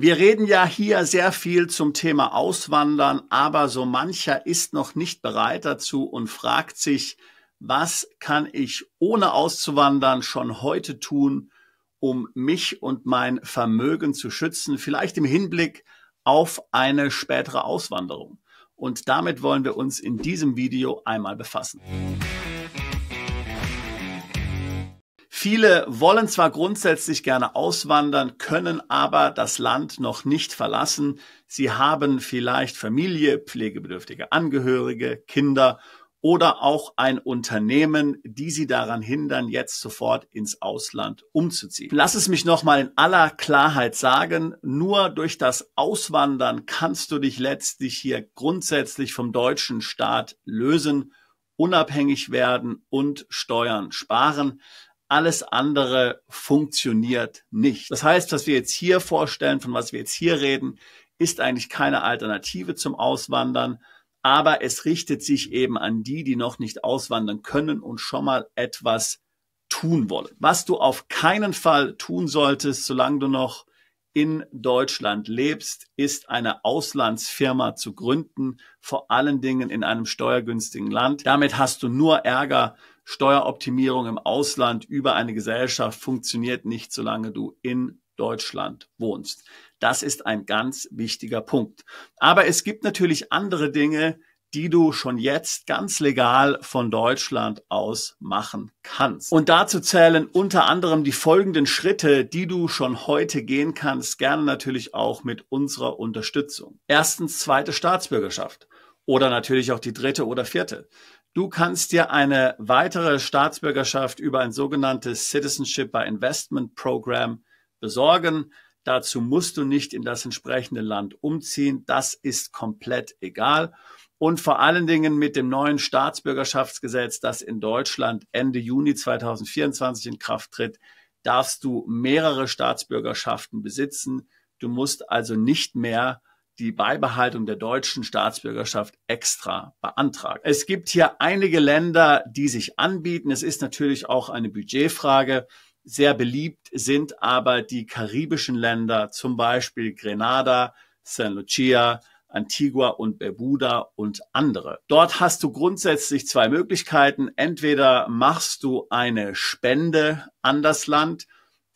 Wir reden ja hier sehr viel zum Thema Auswandern, aber so mancher ist noch nicht bereit dazu und fragt sich, was kann ich ohne auszuwandern schon heute tun, um mich und mein Vermögen zu schützen, vielleicht im Hinblick auf eine spätere Auswanderung. Und damit wollen wir uns in diesem Video einmal befassen. Viele wollen zwar grundsätzlich gerne auswandern, können aber das Land noch nicht verlassen. Sie haben vielleicht Familie, pflegebedürftige Angehörige, Kinder oder auch ein Unternehmen, die sie daran hindern, jetzt sofort ins Ausland umzuziehen. Lass es mich nochmal in aller Klarheit sagen, nur durch das Auswandern kannst du dich letztlich hier grundsätzlich vom deutschen Staat lösen, unabhängig werden und Steuern sparen. Alles andere funktioniert nicht. Das heißt, was wir jetzt hier vorstellen, von was wir jetzt hier reden, ist eigentlich keine Alternative zum Auswandern, aber es richtet sich eben an die, die noch nicht auswandern können und schon mal etwas tun wollen. Was du auf keinen Fall tun solltest, solange du noch in Deutschland lebst, ist eine Auslandsfirma zu gründen, vor allen Dingen in einem steuergünstigen Land. Damit hast du nur Ärger. Steueroptimierung im Ausland über eine Gesellschaft funktioniert nicht, solange du in Deutschland wohnst. Das ist ein ganz wichtiger Punkt. Aber es gibt natürlich andere Dinge, die du schon jetzt ganz legal von Deutschland aus machen kannst. Und dazu zählen unter anderem die folgenden Schritte, die du schon heute gehen kannst, gerne natürlich auch mit unserer Unterstützung. Erstens, zweite Staatsbürgerschaft oder natürlich auch die dritte oder vierte. Du kannst dir eine weitere Staatsbürgerschaft über ein sogenanntes Citizenship by Investment Program besorgen. Dazu musst du nicht in das entsprechende Land umziehen. Das ist komplett egal. Und vor allen Dingen mit dem neuen Staatsbürgerschaftsgesetz, das in Deutschland Ende Juni 2024 in Kraft tritt, darfst du mehrere Staatsbürgerschaften besitzen. Du musst also nicht mehr die Beibehaltung der deutschen Staatsbürgerschaft extra beantragen. Es gibt hier einige Länder, die sich anbieten. Es ist natürlich auch eine Budgetfrage. Sehr beliebt sind aber die karibischen Länder, zum Beispiel Grenada, St. Lucia, Antigua und Barbuda und andere. Dort hast du grundsätzlich zwei Möglichkeiten. Entweder machst du eine Spende an das Land.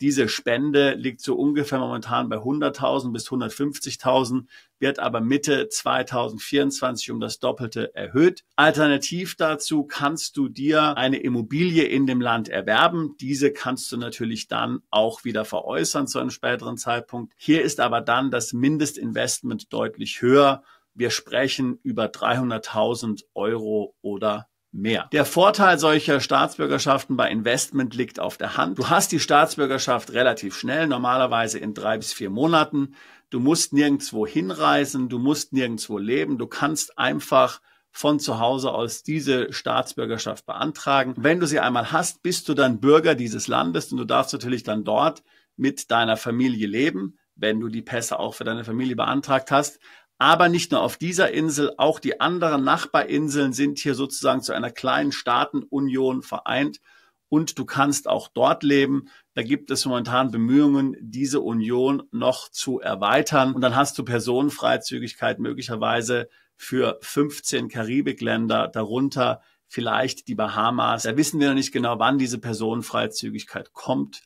Diese Spende liegt so ungefähr momentan bei 100.000 bis 150.000, wird aber Mitte 2024 um das Doppelte erhöht. Alternativ dazu kannst du dir eine Immobilie in dem Land erwerben. Diese kannst du natürlich dann auch wieder veräußern zu einem späteren Zeitpunkt. Hier ist aber dann das Mindestinvestment deutlich höher. Wir sprechen über 300.000 Euro oder mehr. Der Vorteil solcher Staatsbürgerschaften bei Investment liegt auf der Hand. Du hast die Staatsbürgerschaft relativ schnell, normalerweise in 3 bis 4 Monaten. Du musst nirgendwo hinreisen, du musst nirgendwo leben. Du kannst einfach von zu Hause aus diese Staatsbürgerschaft beantragen. Wenn du sie einmal hast, bist du dann Bürger dieses Landes und du darfst natürlich dann dort mit deiner Familie leben, wenn du die Pässe auch für deine Familie beantragt hast. Aber nicht nur auf dieser Insel, auch die anderen Nachbarinseln sind hier sozusagen zu einer kleinen Staatenunion vereint und du kannst auch dort leben. Da gibt es momentan Bemühungen, diese Union noch zu erweitern und dann hast du Personenfreizügigkeit möglicherweise für 15 Karibikländer, darunter vielleicht die Bahamas. Da wissen wir noch nicht genau, wann diese Personenfreizügigkeit kommt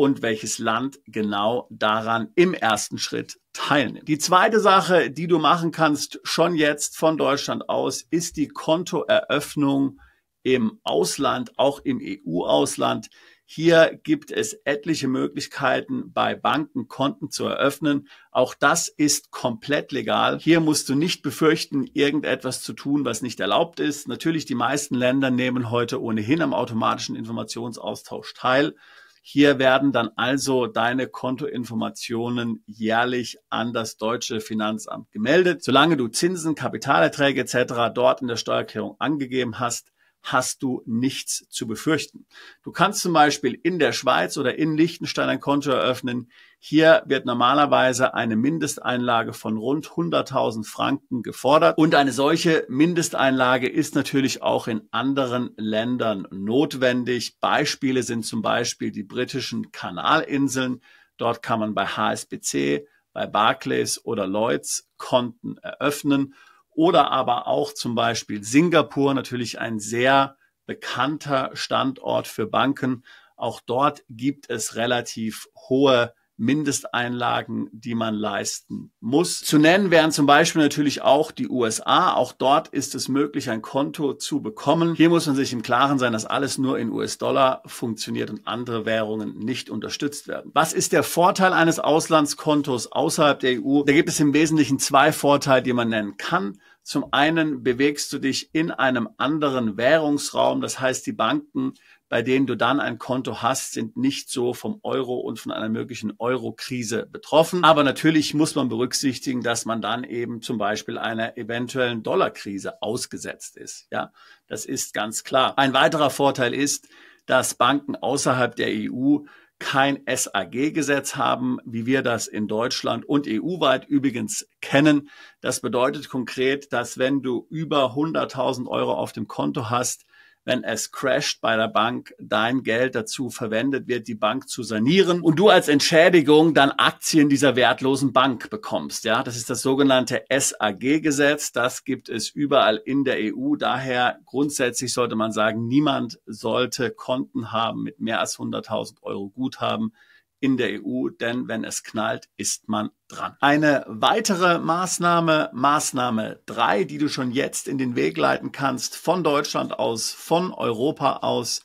und welches Land genau daran im ersten Schritt teilnimmt. Die zweite Sache, die du machen kannst, schon jetzt von Deutschland aus, ist die Kontoeröffnung im Ausland, auch im EU-Ausland. Hier gibt es etliche Möglichkeiten, bei Banken Konten zu eröffnen. Auch das ist komplett legal. Hier musst du nicht befürchten, irgendetwas zu tun, was nicht erlaubt ist. Natürlich, die meisten Länder nehmen heute ohnehin am automatischen Informationsaustausch teil. Hier werden dann also deine Kontoinformationen jährlich an das deutsche Finanzamt gemeldet. Solange du Zinsen, Kapitalerträge etc. dort in der Steuererklärung angegeben hast, hast du nichts zu befürchten. Du kannst zum Beispiel in der Schweiz oder in Liechtenstein ein Konto eröffnen. Hier wird normalerweise eine Mindesteinlage von rund 100.000 Franken gefordert. Und eine solche Mindesteinlage ist natürlich auch in anderen Ländern notwendig. Beispiele sind zum Beispiel die britischen Kanalinseln. Dort kann man bei HSBC, bei Barclays oder Lloyds Konten eröffnen oder aber auch zum Beispiel Singapur, natürlich ein sehr bekannter Standort für Banken. Auch dort gibt es relativ hohe Mindesteinlagen, die man leisten muss. Zu nennen wären zum Beispiel natürlich auch die USA. Auch dort ist es möglich, ein Konto zu bekommen. Hier muss man sich im Klaren sein, dass alles nur in US-Dollar funktioniert und andere Währungen nicht unterstützt werden. Was ist der Vorteil eines Auslandskontos außerhalb der EU? Da gibt es im Wesentlichen zwei Vorteile, die man nennen kann. Zum einen bewegst du dich in einem anderen Währungsraum. Das heißt, die Banken, bei denen du dann ein Konto hast, sind nicht so vom Euro und von einer möglichen Euro-Krise betroffen. Aber natürlich muss man berücksichtigen, dass man dann eben zum Beispiel einer eventuellen Dollarkrise ausgesetzt ist. Ja, das ist ganz klar. Ein weiterer Vorteil ist, dass Banken außerhalb der EU kein SAG-Gesetz haben, wie wir das in Deutschland und EU-weit übrigens kennen. Das bedeutet konkret, dass wenn du über 100.000 Euro auf dem Konto hast, wenn es crasht bei der Bank, dein Geld dazu verwendet wird, die Bank zu sanieren und du als Entschädigung dann Aktien dieser wertlosen Bank bekommst. Ja, das ist das sogenannte SAG-Gesetz. Das gibt es überall in der EU. Daher grundsätzlich sollte man sagen, niemand sollte Konten haben mit mehr als 100.000 Euro Guthaben in der EU, denn wenn es knallt, ist man dran. Eine weitere Maßnahme, Maßnahme 3, die du schon jetzt in den Weg leiten kannst, von Deutschland aus, von Europa aus,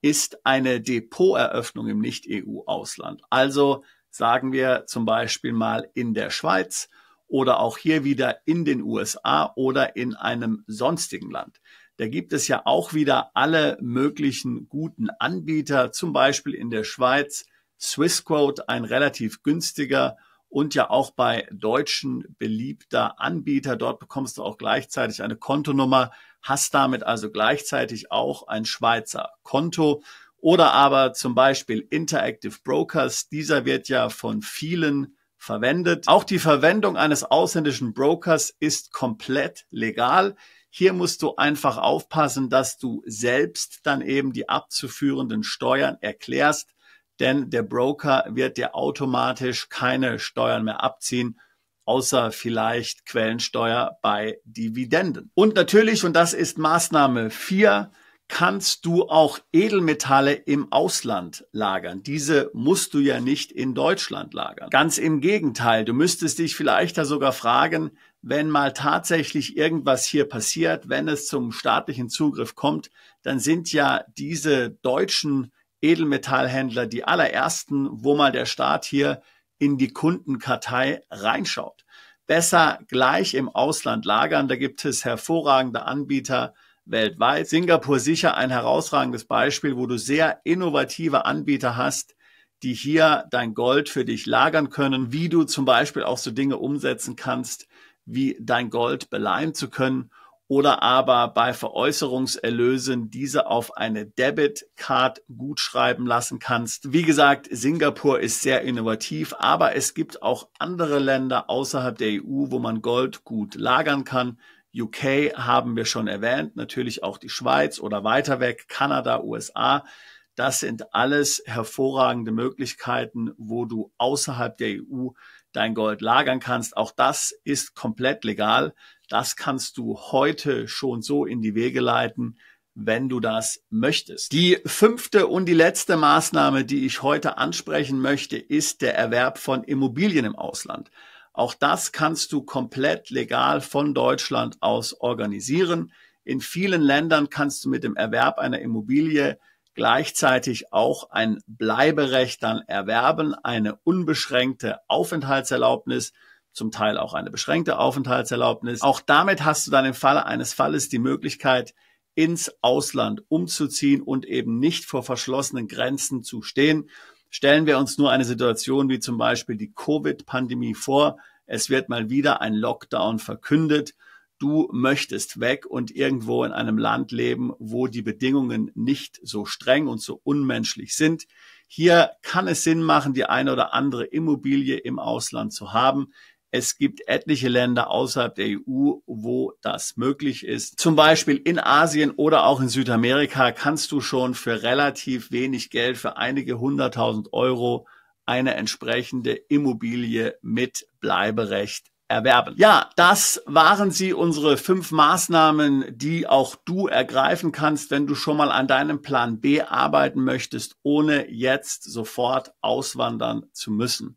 ist eine Depoteröffnung im Nicht-EU-Ausland. Also sagen wir zum Beispiel mal in der Schweiz oder auch hier wieder in den USA oder in einem sonstigen Land. Da gibt es ja auch wieder alle möglichen guten Anbieter, zum Beispiel in der Schweiz Swissquote, ein relativ günstiger und ja auch bei Deutschen beliebter Anbieter. Dort bekommst du auch gleichzeitig eine Kontonummer, hast damit also gleichzeitig auch ein Schweizer Konto. Oder aber zum Beispiel Interactive Brokers, dieser wird ja von vielen verwendet. Auch die Verwendung eines ausländischen Brokers ist komplett legal. Hier musst du einfach aufpassen, dass du selbst dann eben die abzuführenden Steuern erklärst, denn der Broker wird dir automatisch keine Steuern mehr abziehen, außer vielleicht Quellensteuer bei Dividenden. Und natürlich, und das ist Maßnahme 4, kannst du auch Edelmetalle im Ausland lagern. Diese musst du ja nicht in Deutschland lagern. Ganz im Gegenteil, du müsstest dich vielleicht da sogar fragen, wenn mal tatsächlich irgendwas hier passiert, wenn es zum staatlichen Zugriff kommt, dann sind ja diese deutschen Edelmetallhändler die allerersten, wo mal der Staat hier in die Kundenkartei reinschaut. Besser gleich im Ausland lagern, da gibt es hervorragende Anbieter weltweit. Singapur sicher ein herausragendes Beispiel, wo du sehr innovative Anbieter hast, die hier dein Gold für dich lagern können, wie du zum Beispiel auch so Dinge umsetzen kannst, wie dein Gold beleihen zu können oder aber bei Veräußerungserlösen diese auf eine Debitcard gutschreiben lassen kannst. Wie gesagt, Singapur ist sehr innovativ, aber es gibt auch andere Länder außerhalb der EU, wo man Gold gut lagern kann. UK haben wir schon erwähnt, natürlich auch die Schweiz oder weiter weg, Kanada, USA. Das sind alles hervorragende Möglichkeiten, wo du außerhalb der EU dein Gold lagern kannst. Auch das ist komplett legal. Das kannst du heute schon so in die Wege leiten, wenn du das möchtest. Die 5. und die letzte Maßnahme, die ich heute ansprechen möchte, ist der Erwerb von Immobilien im Ausland. Auch das kannst du komplett legal von Deutschland aus organisieren. In vielen Ländern kannst du mit dem Erwerb einer Immobilie gleichzeitig auch ein Bleiberecht dann erwerben, eine unbeschränkte Aufenthaltserlaubnis, zum Teil auch eine beschränkte Aufenthaltserlaubnis. Auch damit hast du dann im Falle eines Falles die Möglichkeit, ins Ausland umzuziehen und eben nicht vor verschlossenen Grenzen zu stehen. Stellen wir uns nur eine Situation wie zum Beispiel die Covid-Pandemie vor. Es wird mal wieder ein Lockdown verkündet. Du möchtest weg und irgendwo in einem Land leben, wo die Bedingungen nicht so streng und so unmenschlich sind. Hier kann es Sinn machen, die eine oder andere Immobilie im Ausland zu haben. Es gibt etliche Länder außerhalb der EU, wo das möglich ist. Zum Beispiel in Asien oder auch in Südamerika kannst du schon für relativ wenig Geld, für einige 100.000 Euro, eine entsprechende Immobilie mit Bleiberecht erwerben. Ja, das waren sie, unsere 5 Maßnahmen, die auch du ergreifen kannst, wenn du schon mal an deinem Plan B arbeiten möchtest, ohne jetzt sofort auswandern zu müssen.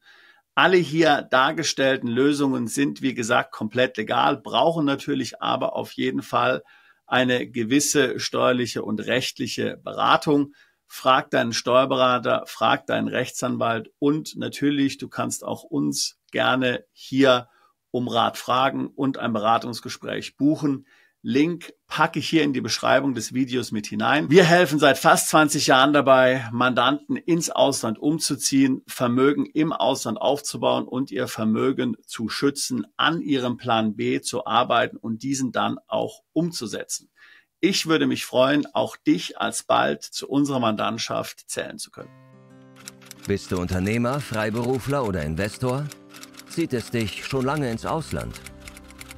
Alle hier dargestellten Lösungen sind, wie gesagt, komplett legal, brauchen natürlich aber auf jeden Fall eine gewisse steuerliche und rechtliche Beratung. Frag deinen Steuerberater, frag deinen Rechtsanwalt und natürlich, du kannst auch uns gerne hier um Rat fragen und ein Beratungsgespräch buchen. Link packe ich hier in die Beschreibung des Videos mit hinein. Wir helfen seit fast 20 Jahren dabei, Mandanten ins Ausland umzuziehen, Vermögen im Ausland aufzubauen und ihr Vermögen zu schützen, an ihrem Plan B zu arbeiten und diesen dann auch umzusetzen. Ich würde mich freuen, auch dich alsbald zu unserer Mandantschaft zählen zu können. Bist du Unternehmer, Freiberufler oder Investor? Zieht es dich schon lange ins Ausland?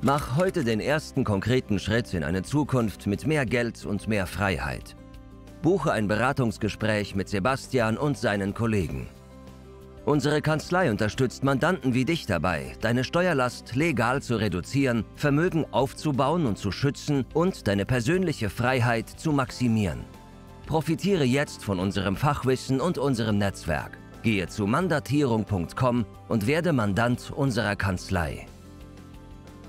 Mach heute den ersten konkreten Schritt in eine Zukunft mit mehr Geld und mehr Freiheit. Buche ein Beratungsgespräch mit Sebastian und seinen Kollegen. Unsere Kanzlei unterstützt Mandanten wie dich dabei, deine Steuerlast legal zu reduzieren, Vermögen aufzubauen und zu schützen und deine persönliche Freiheit zu maximieren. Profitiere jetzt von unserem Fachwissen und unserem Netzwerk. Gehe zu mandatierung.com und werde Mandant unserer Kanzlei.